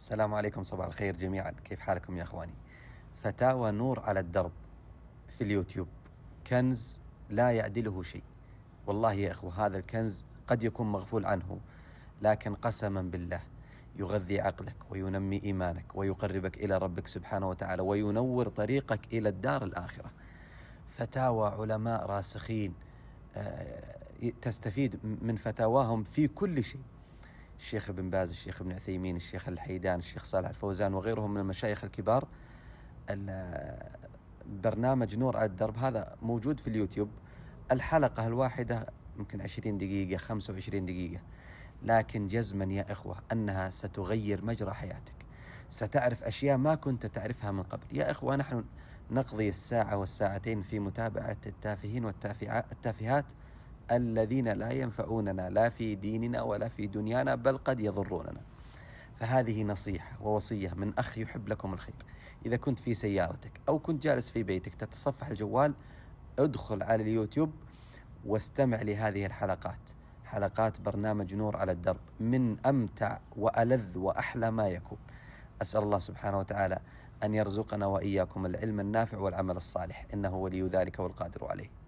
السلام عليكم، صباح الخير جميعا. كيف حالكم يا أخواني؟ فتاوى نور على الدرب في اليوتيوب كنز لا يعدله شيء. والله يا أخوة، هذا الكنز قد يكون مغفول عنه، لكن قسما بالله يغذي عقلك وينمي إيمانك ويقربك إلى ربك سبحانه وتعالى وينور طريقك إلى الدار الآخرة. فتاوى علماء راسخين، تستفيد من فتاواهم في كل شيء. الشيخ ابن باز، الشيخ ابن عثيمين، الشيخ الحيدان، الشيخ صالح الفوزان وغيرهم من المشايخ الكبار. برنامج نور على الدرب هذا موجود في اليوتيوب. الحلقة الواحدة يمكن 20 دقيقة 25 دقيقة، لكن جزما يا إخوة أنها ستغير مجرى حياتك. ستعرف أشياء ما كنت تعرفها من قبل. يا إخوة، نحن نقضي الساعة والساعتين في متابعة التافهين والتافهات الذين لا ينفعوننا لا في ديننا ولا في دنيانا، بل قد يضروننا. فهذه نصيحة ووصية من أخ يحب لكم الخير. إذا كنت في سيارتك أو كنت جالس في بيتك تتصفح الجوال، ادخل على اليوتيوب واستمع لهذه الحلقات، حلقات برنامج نور على الدرب، من أمتع وألذ وأحلى ما يكون. أسأل الله سبحانه وتعالى أن يرزقنا وإياكم العلم النافع والعمل الصالح، إنه ولي ذلك والقادر عليه.